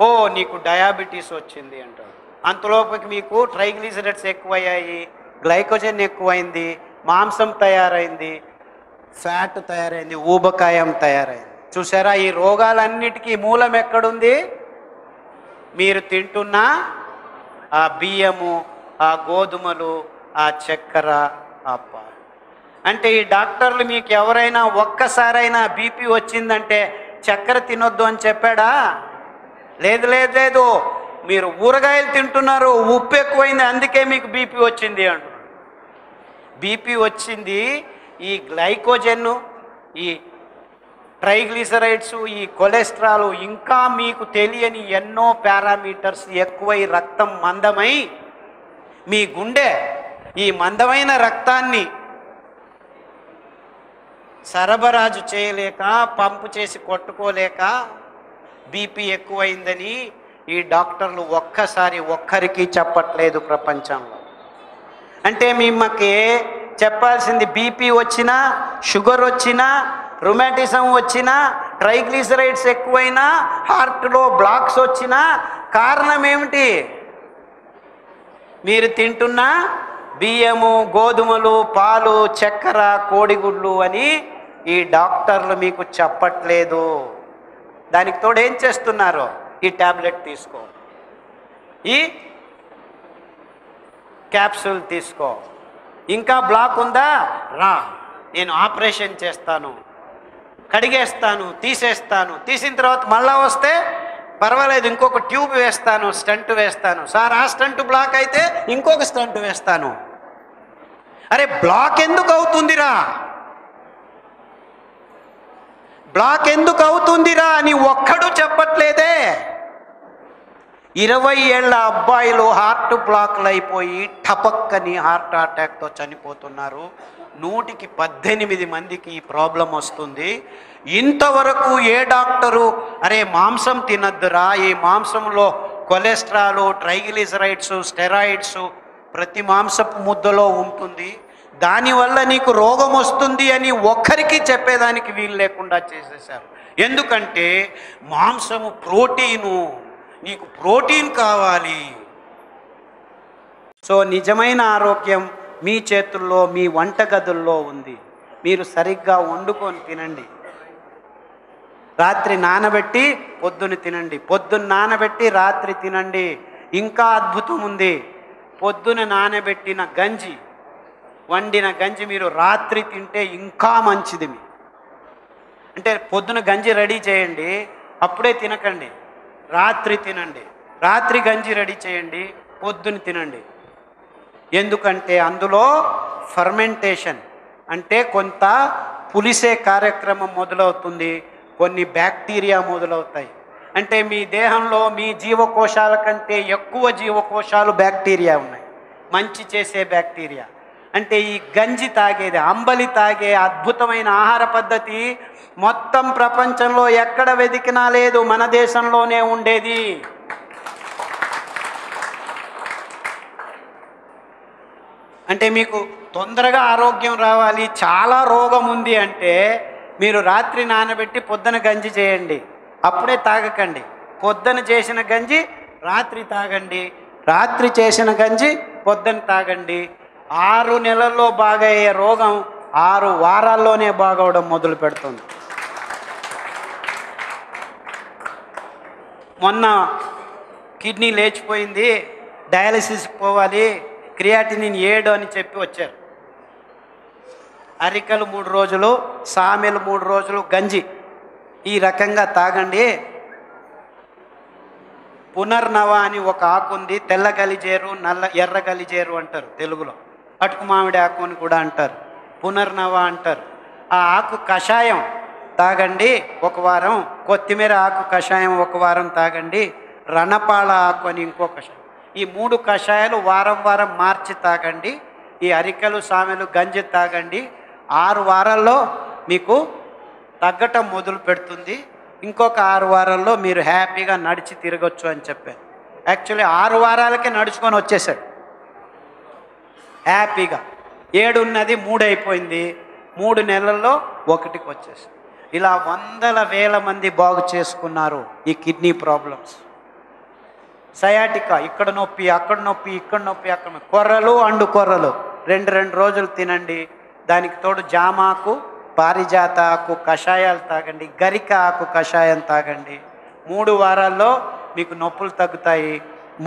ఓ నీకు డయాబెటీస్ వచ్చింది అంటాడు. అంతలోపలికి మీకు ట్రైగ్లిజరైడ్స్ ఎక్కువయ్యాయి, గ్లైకోజన్ ఎక్కువైంది, మాంసం తయారైంది, ఫ్యాట్ తయారైంది, ఊబకాయం తయారైంది. చూసారా, ఈ రోగాలన్నిటికీ మూలం ఎక్కడుంది? మీరు తింటున్న ఆ బియ్యము, ఆ గోధుమలు, ఆ చక్కెర, ఆ పాలు. అంటే ఈ డాక్టర్లు మీకు ఎవరైనా ఒక్కసారైనా బీపీ వచ్చిందంటే చక్కెర తినొద్దు అని చెప్పాడా? లేదు లేదు లేదు, మీరు ఊరగాయలు తింటున్నారు, ఉప్పు ఎక్కువైంది అందుకే మీకు బీపీ వచ్చింది అంటున్నారు. బీపీ వచ్చింది ఈ గ్లైకోజన్, ఈ ట్రైగ్లిసరైడ్స్, ఈ కొలెస్ట్రాల్, ఇంకా మీకు తెలియని ఎన్నో పారామీటర్స్ ఎక్కువై రక్తం మందమై మీ గుండె ఈ మందమైన రక్తాన్ని సరబరాజు చేయలేక, పంపు చేసి కొట్టుకోలేక బీపీ ఎక్కువైందని ఈ డాక్టర్లు ఒక్కరికి చెప్పట్లేదు ప్రపంచంలో. అంటే మిమ్మకి చెప్పాల్సింది బీపీ వచ్చినా, షుగర్ వచ్చినా, రుమాటిజం వచ్చినా, ట్రైగ్లిసరైడ్స్ ఎక్కువైనా, హార్ట్లో బ్లాక్స్ వచ్చినా కారణం ఏమిటి? మీరు తింటున్న బియ్యము, గోధుమలు, పాలు, చక్కెర, కోడిగుడ్లు అని ఈ డాక్టర్లు మీకు చెప్పట్లేదు. దానికి తోడు ఏం చేస్తున్నారు? ఈ ట్యాబ్లెట్ తీసుకో, ఈ క్యాప్సూల్ తీసుకో, ఇంకా బ్లాక్ ఉందా రా, నేను ఆపరేషన్ చేస్తాను, కడిగేస్తాను, తీసేస్తాను, తీసిన తర్వాత మళ్ళా వస్తే పర్వాలేదు ఇంకొక ట్యూబ్ వేస్తాను, స్టంట్ వేస్తాను, సార్ ఆ స్టంట్ బ్లాక్ అయితే ఇంకొక స్టంట్ వేస్తాను. అరే బ్లాక్ ఎందుకు అవుతుందిరా, బ్లాక్ ఎందుకు అవుతుందిరా అని ఒక్కడు చెప్పట్లేదే. 20 ఏళ్ల అబ్బాయిలు హార్ట్ బ్లాక్లు అయిపోయి టపక్కని హార్ట్ అటాక్తో చనిపోతున్నారు. 100కి 18 మందికి ఈ ప్రాబ్లం వస్తుంది. ఇంతవరకు ఏ డాక్టరు అరే మాంసం తినద్దురా, ఈ మాంసంలో కొలెస్ట్రాల్, ట్రైగ్లిసరైడ్స్, స్టెరాయిడ్స్ ప్రతి మాంసపు ముద్దలో ఉంటుంది, దానివల్ల నీకు రోగం వస్తుంది అని ఒక్కరికి చెప్పేదానికి వీలు లేకుండా చేసేసారు. ఎందుకంటే మాంసము ప్రోటీను, నీకు ప్రోటీన్ కావాలి. సో నిజమైన ఆరోగ్యం మీ చేతుల్లో, మీ వంటగదుల్లో ఉంది. మీరు సరిగ్గా వండుకొని తినండి, రాత్రి నానబెట్టి పొద్దున తినండి, పొద్దున్న నానబెట్టి రాత్రి తినండి. ఇంకా అద్భుతం ఉంది, పొద్దున నానబెట్టిన గంజి, వండిన గంజి మీరు రాత్రి తింటే ఇంకా మంచిది. అంటే పొద్దున గంజి రెడీ చేయండి, అప్పుడే తినకండి, రాత్రి తినండి. రాత్రి గంజి రెడీ చేయండి, పొద్దున తినండి. ఎందుకంటే అందులో ఫర్మెంటేషన్ అంటే కొంత పులిసే కార్యక్రమం మొదలవుతుంది, కొన్ని బ్యాక్టీరియా మొదలవుతాయి. అంటే మీ దేహంలో మీ జీవకోశాల కంటే ఎక్కువ జీవకోశాలు బ్యాక్టీరియా ఉన్నాయి, మంచి చేసే బ్యాక్టీరియా. అంటే ఈ గంజి తాగేది, అంబలి తాగే అద్భుతమైన ఆహార పద్ధతి మొత్తం ప్రపంచంలో ఎక్కడ వెతికినా లేదు, మన దేశంలోనే ఉండేది. అంటే మీకు తొందరగా ఆరోగ్యం రావాలి, చాలా రోగం ఉంది అంటే మీరు రాత్రి నానబెట్టి పొద్దున గంజి చేయండి, అప్పుడే తాగకండి. పొద్దున చేసిన గంజి రాత్రి తాగండి, రాత్రి చేసిన గంజి పొద్దున తాగండి. 6 నెలల్లో బాగయ్యే రోగం 6 వారాల్లోనే బాగవడం మొదలు పెడుతుంది. మొన్న కిడ్నీ లేచిపోయింది, డయాలసిస్ పోవాలి, క్రియాటినిన్ 7 అని చెప్పి వచ్చారు. అరికలు 3 రోజులు, సామెలు 3 రోజులు గంజి ఈ రకంగా తాగండి. పునర్నవ అని ఒక ఆకు ఉంది, తెల్ల గలిజేరు, ఎర్ర గలిజేరు అంటారు తెలుగులో, అటుకు మామిడి ఆకు అని కూడా అంటారు, పునర్నవ అంటారు. ఆ ఆకు కషాయం తాగండి 1 వారం, కొత్తిమీర ఆకు కషాయం 1 వారం తాగండి, రణపాళ ఆకు అని ఇంకో కషాయం. ఈ 3 కషాయాలు వారం వారం మార్చి తాగండి. ఈ అరికలు, సామెలు, గంజి తాగండి. 6 వారాల్లో మీకు తగ్గటం మొదలు పెడుతుంది. ఇంకొక 6 వారాల్లో మీరు హ్యాపీగా నడిచి తిరగచ్చు అని చెప్పాను. యాక్చువల్లీ 6 వారాలకే నడుచుకొని వచ్చేసాడు హ్యాపీగా. 7 ఉన్నది 3 అయిపోయింది, 3 నెలల్లో 1కి వచ్చేసాడు. ఇలా 100,000 మంది బాగు చేసుకున్నారు ఈ కిడ్నీ ప్రాబ్లమ్స్. సయాటికా, ఇక్కడ నొప్పి అక్కడ నొప్పి ఇక్కడ నొప్పి అక్కడ నొప్పి, కొర్రలు అండు కొర్రలు 2 రోజులు తినండి. దానికి తోడు జామాకు, పారిజాత ఆకు కషాయాలు తాగండి, గరిక ఆకు కషాయం తాగండి. 3 వారాల్లో మీకు నొప్పులు తగ్గుతాయి.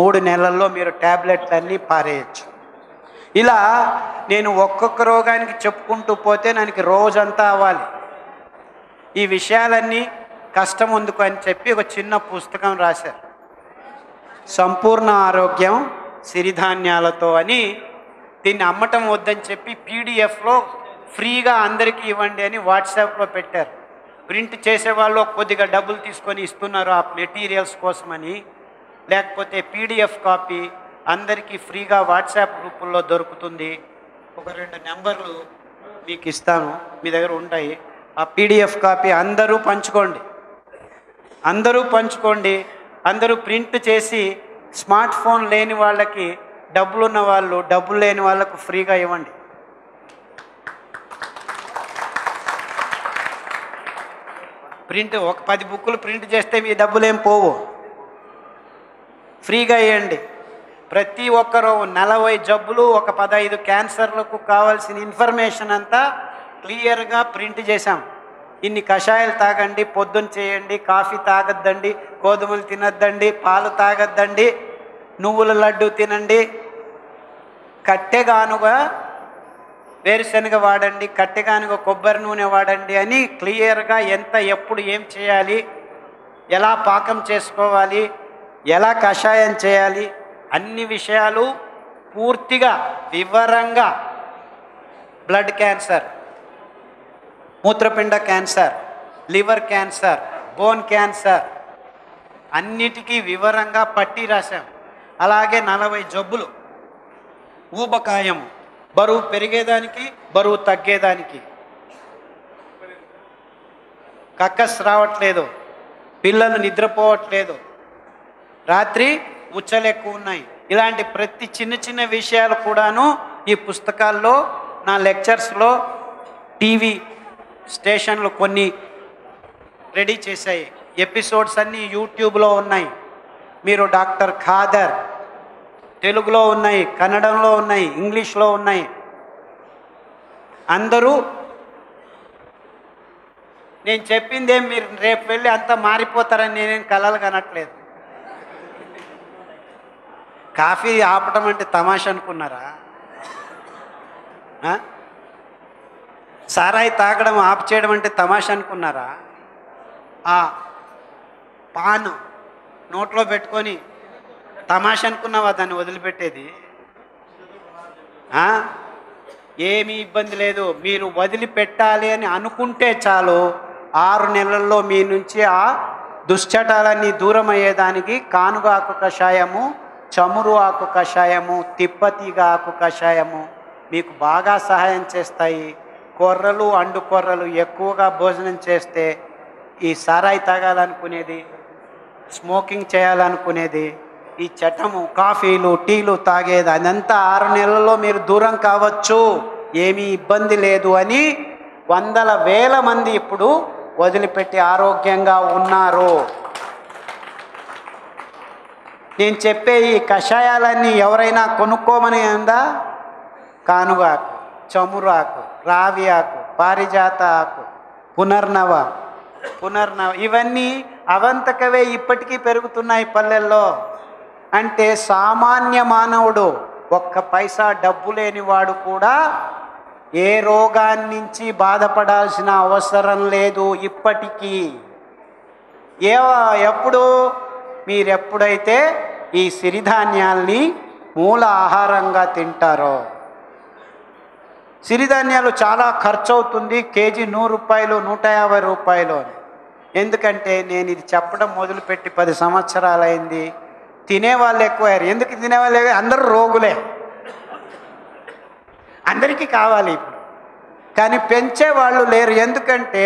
3 నెలల్లో మీరు ట్యాబ్లెట్లన్నీ పారేయచ్చు. ఇలా నేను ఒక్కొక్క రోగానికి చెప్పుకుంటూ పోతే నాకు రోజంతా అవ్వాలి. ఈ విషయాలన్నీ కష్టం ఎందుకు అని చెప్పి ఒక చిన్న పుస్తకం రాశారు, సంపూర్ణ ఆరోగ్యం సిరిధాన్యాలతో అని. దీన్ని అమ్మటం వద్దని చెప్పి పీడిఎఫ్లో ఫ్రీగా అందరికీ ఇవ్వండి అని వాట్సాప్లో పెట్టారు. ప్రింట్ చేసేవాళ్ళు కొద్దిగా డబ్బులు తీసుకొని ఇస్తున్నారు ఆ మెటీరియల్స్ కోసమని. లేకపోతే పీడిఎఫ్ కాపీ అందరికీ ఫ్రీగా వాట్సాప్ గ్రూపుల్లో దొరుకుతుంది. ఒక 2 నెంబర్లు మీకు ఇస్తాను, మీ దగ్గర ఉంటాయి. ఆ పీడిఎఫ్ కాపీ అందరూ పంచుకోండి, అందరూ ప్రింట్ చేసి స్మార్ట్ ఫోన్ లేని వాళ్ళకి, డబ్బులున్న వాళ్ళు డబ్బులు లేని వాళ్ళకు ఫ్రీగా ఇవ్వండి. ప్రింట్ ఒక 10 బుక్కులు ప్రింట్ చేస్తే మీ డబ్బులు ఏం పోవు, ఫ్రీగా ఇవ్వండి. ప్రతి ఒక్కరూ 40 జబ్బులు, ఒక 15 క్యాన్సర్లకు కావాల్సిన ఇన్ఫర్మేషన్ అంతా క్లియర్గా ప్రింట్ చేశాం. ఇన్ని కషాయాలు తాగండి, పొద్దున్న చేయండి, కాఫీ తాగొద్దండి, గోధుమలు తినొద్దండి, పాలు తాగొద్దండి, నువ్వుల లడ్డు తినండి, కట్టెగానుగా వేరుశనగ వాడండి, కట్టెగానుగా కొబ్బరి నూనె వాడండి అని క్లియర్గా ఎంత ఎప్పుడు ఏం చేయాలి, ఎలా పాకం చేసుకోవాలి, ఎలా కషాయం చేయాలి, అన్ని విషయాలు పూర్తిగా వివరంగా బ్లడ్ క్యాన్సర్, మూత్రపిండ cancer, liver cancer, bone cancer అన్నిటికీ వివరంగా పట్టి రాశాం. అలాగే 40 జబ్బులు, ఊబకాయం, బరువు పెరిగేదానికి బరువు తగ్గేదానికి, కక్కస్ రావట్లేదు, పిల్లలు నిద్రపోవట్లేదు, రాత్రి ఉచ్చలు ఎక్కువ ఉన్నాయి, ఇలాంటి ప్రతి చిన్న విషయాలు కూడాను ఈ పుస్తకాల్లో, నా లెక్చర్స్లో, టీవీ స్టేషన్లు కొన్ని రెడీ చేశాయి. ఎపిసోడ్స్ అన్నీ యూట్యూబ్లో ఉన్నాయి. మీరు డాక్టర్ ఖాదర్ తెలుగులో ఉన్నాయి, కన్నడంలో ఉన్నాయి, ఇంగ్లీష్లో ఉన్నాయి. అందరూ నేను చెప్పిందేం మీరు రేపు వెళ్ళి అంతా మారిపోతారని నేనేం కలలు కనట్లేదు. కాఫీ ఆపటం అంటే తమాషా అనుకున్నారా? సారాయి తాగడం ఆపు చేయడం అంటే తమాషా అనుకున్నారా? ఆ పాను నోట్లో పెట్టుకొని తమాషా అనుకున్నావా దాన్ని వదిలిపెట్టేది? ఏమీ ఇబ్బంది లేదు. మీరు వదిలిపెట్టాలి అని అనుకుంటే చాలు, 6 నెలల్లో మీ నుంచి ఆ దుశ్చటాలన్నీ దూరం అయ్యేదానికి కానుగ ఆకు కషాయము, చమురు ఆకు కషాయము, తిప్పతీగ ఆకు కషాయము మీకు బాగా సహాయం చేస్తాయి. కొర్రలు, అండు కొర్రలు ఎక్కువగా భోజనం చేస్తే ఈ సారాయి తాగాలనుకునేది, స్మోకింగ్ చేయాలనుకునేది, ఈ చటము, కాఫీలు, టీలు తాగేది అదంతా 6 నెలల్లో మీరు దూరం కావచ్చు, ఏమీ ఇబ్బంది లేదు అని 100,000 మంది ఇప్పుడు వదిలిపెట్టి ఆరోగ్యంగా ఉన్నారు. నేను చెప్పే ఈ కషాయాలన్నీ ఎవరైనా కొనుక్కోమని ఉందా? కానుగాకు, చమురు ఆకు, రావి ఆకు, పారిజాత ఆకు, పునర్నవ ఇవన్నీ అవంతకవే ఇప్పటికీ పెరుగుతున్నాయి పల్లెల్లో. అంటే సామాన్య మానవుడు, 1 పైసా డబ్బు లేనివాడు కూడా ఏ రోగాన్నించి బాధపడాల్సిన అవసరం లేదు ఇప్పటికీ. ఎప్పుడు మీరెప్పుడైతే ఈ సిరిధాన్యాల్ని మూల ఆహారంగా తింటారో. సిరిధాన్యాలు చాలా ఖర్చు అవుతుంది, కేజీ 100 రూపాయలు, 150 రూపాయలు అని. ఎందుకంటే నేను ఇది చెప్పడం మొదలుపెట్టి 10 సంవత్సరాలైంది. తినేవాళ్ళు ఎక్కువయ్యారు. ఎందుకు తినేవాళ్ళు? అందరూ రోగులే, అందరికీ కావాలి ఇప్పుడు. కానీ పెంచేవాళ్ళు లేరు. ఎందుకంటే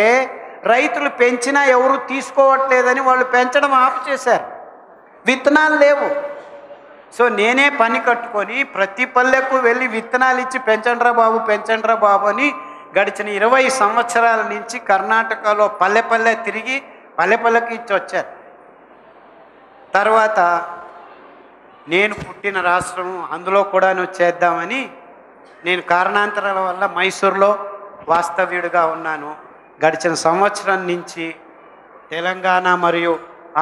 రైతులు పెంచినా ఎవరు తీసుకోవట్లేదని వాళ్ళు పెంచడం ఆపు చేశారు. విత్తనాలు లేవు. సో నేనే పని కట్టుకొని ప్రతి పల్లెకు వెళ్ళి విత్తనాలు ఇచ్చి పెంచండ్రా బాబు అని గడిచిన 20 సంవత్సరాల నుంచి కర్ణాటకలో పల్లె తిరిగి పల్లెకి ఇచ్చి వచ్చారు. తర్వాత నేను పుట్టిన రాష్ట్రం అందులో కూడాను చేద్దామని నేను కారణాంతరాల వల్ల మైసూర్లో వాస్తవ్యుడిగా ఉన్నాను. గడిచిన సంవత్సరం నుంచి తెలంగాణ మరియు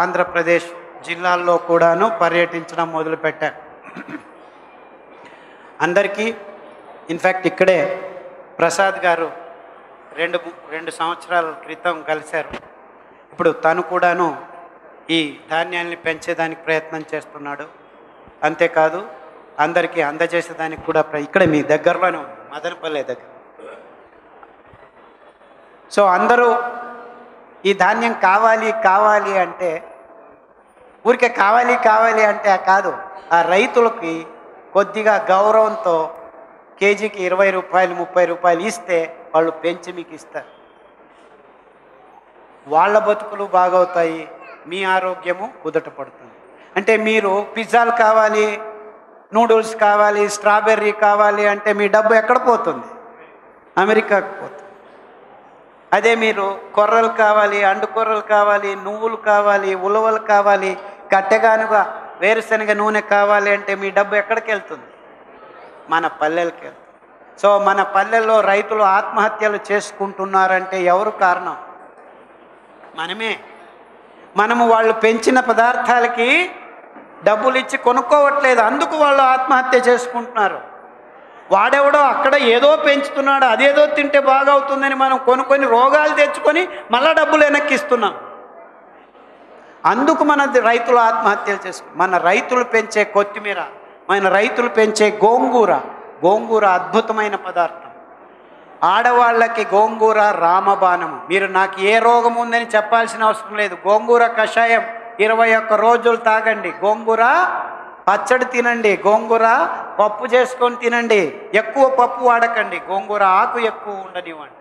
ఆంధ్రప్రదేశ్ జిల్లాల్లో కూడాను పర్యటించడం మొదలుపెట్టాను. అందరికీ ఇన్ఫ్యాక్ట్ ఇక్కడే ప్రసాద్ గారు రెండు సంవత్సరాల క్రితం కలిశారు. ఇప్పుడు తను కూడాను ఈ ధాన్యాన్ని పెంచేదానికి ప్రయత్నం చేస్తున్నాడు. అంతేకాదు అందరికీ అందజేసేదానికి కూడా ఇక్కడ మీ దగ్గరలోనే ఉంది, మదనపల్లె దగ్గర. సో అందరూ ఈ ధాన్యం కావాలి కావాలి అంటే ఊరికే కావాలి కావాలి అంటే కాదు, ఆ రైతులకి కొద్దిగా గౌరవంతో కేజీకి 20 రూపాయలు 30 రూపాయలు ఇస్తే వాళ్ళు పెంచి మీకు ఇస్తారు. వాళ్ళ బతుకులు బాగవుతాయి, మీ ఆరోగ్యము కుదుట పడుతుంది. అంటే మీరు పిజ్జాలు కావాలి, నూడిల్స్ కావాలి, స్ట్రాబెర్రీ కావాలి అంటే మీ డబ్బు ఎక్కడ పోతుంది? అమెరికాకు పోతుంది. అదే మీరు కొర్రలు కావాలి, అండు కొర్రలు కావాలి, నువ్వులు కావాలి, ఉలవలు కావాలి, కట్టెగానుగా వేరుశనగ నూనె కావాలి అంటే మీ డబ్బు ఎక్కడికి వెళ్తుంది? మన పల్లెలకి వెళ్తుంది. సో మన పల్లెల్లో రైతులు ఆత్మహత్యలు చేసుకుంటున్నారంటే ఎవరు కారణం? మనమే. మనము వాళ్ళు పెంచిన పదార్థాలకి డబ్బులు ఇచ్చి కొనుక్కోవట్లేదు, అందుకు వాళ్ళు ఆత్మహత్య చేసుకుంటున్నారు. వాడెవడో అక్కడ ఏదో పెంచుతున్నాడు, అదేదో తింటే బాగవుతుందని మనం కొనుక్కొని రోగాలు తెచ్చుకొని మళ్ళా డబ్బులు వెనక్కిస్తున్నాం. అందుకు మన రైతులు ఆత్మహత్యలు చేసుకుంటారు. మన రైతులు పెంచే కొత్తిమీర, మన రైతులు పెంచే గోంగూర అద్భుతమైన పదార్థం. ఆడవాళ్ళకి గోంగూర రామబాణము. మీరు నాకు ఏ రోగం ఉందని చెప్పాల్సిన అవసరం లేదు. గోంగూర కషాయం 21 రోజులు తాగండి, గోంగూర పచ్చడి తినండి, గోంగూర పప్పు చేసుకొని తినండి. ఎక్కువ పప్పు వాడకండి, గోంగూర ఆకు ఎక్కువ ఉండనివ్వండి.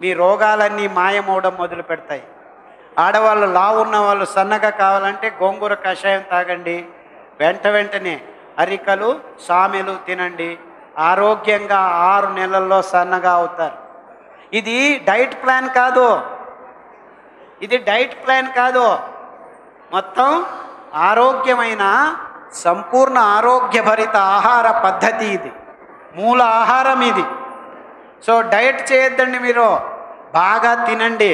మీ రోగాలన్నీ మాయమవడం మొదలు పెడతాయి. ఆడవాళ్ళు లావు ఉన్న వాళ్ళు సన్నగా కావాలంటే గోంగూర కషాయం తాగండి. వెంటనే అరికలు సామెలు తినండి. ఆరోగ్యంగా 6 నెలల్లో సన్నగా అవుతారు. ఇది డైట్ ప్లాన్ కాదు, ఇది డైట్ ప్లాన్ కాదు, మొత్తం ఆరోగ్యమైన సంపూర్ణ ఆరోగ్యభరిత ఆహార పద్ధతి ఇది, మూల ఆహారం ఇది. సో డైట్ చేయొద్దండి, మీరు బాగా తినండి.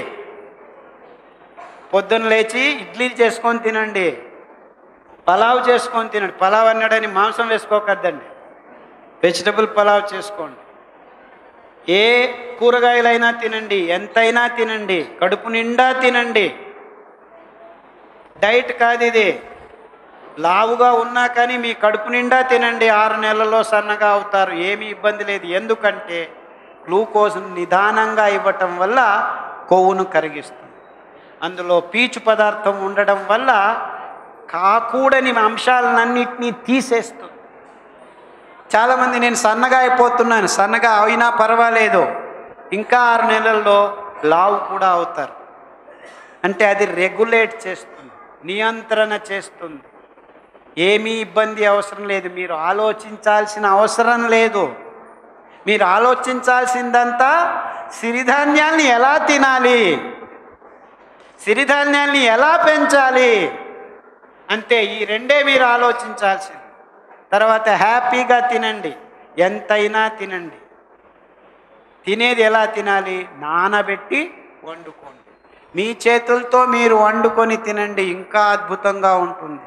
పొద్దున్న లేచి ఇడ్లీ చేసుకొని తినండి, పలావ్ చేసుకొని తినండి. పలావ్ అన్నాడని మాంసం వేసుకోకద్దండి, వెజిటబుల్ పలావ్ చేసుకోండి. ఏ కూరగాయలైనా తినండి, ఎంతైనా తినండి, కడుపు నిండా తినండి. డైట్ కాదు ఇది. లావుగా ఉన్నా కానీ మీ కడుపు నిండా తినండి, 6 నెలల్లో సన్నగా అవుతారు, ఏమీ ఇబ్బంది లేదు. ఎందుకంటే గ్లూకోజ్ నిదానంగా ఇవ్వటం వల్ల కొవ్వును కరిగిస్తుంది. అందులో పీచు పదార్థం ఉండడం వల్ల కాకూడని అంశాలన్నింటినీ తీసేస్తుంది. చాలామంది నేను సన్నగా అయిపోతున్నాను, సన్నగా అయినా పర్వాలేదు, ఇంకా 6 నెలల్లో లావు కూడా అవుతారు. అంటే అది రెగ్యులేట్ చేస్తుంది, నియంత్రణ చేస్తుంది. ఏమీ ఇబ్బంది అవసరం లేదు, మీరు ఆలోచించాల్సిన అవసరం లేదు. మీరు ఆలోచించాల్సిందంతా సిరిధాన్యాల్ని ఎలా తినాలి, సిరిధాన్యాల్ని ఎలా పెంచాలి, అంతే. ఈ రెండే మీరు ఆలోచించాల్సింది. తర్వాత హ్యాపీగా తినండి, ఎంతైనా తినండి. తినేది ఎలా తినాలి? నానబెట్టి వండుకోండి. మీ చేతులతో మీరు వండుకొని తినండి, ఇంకా అద్భుతంగా ఉంటుంది.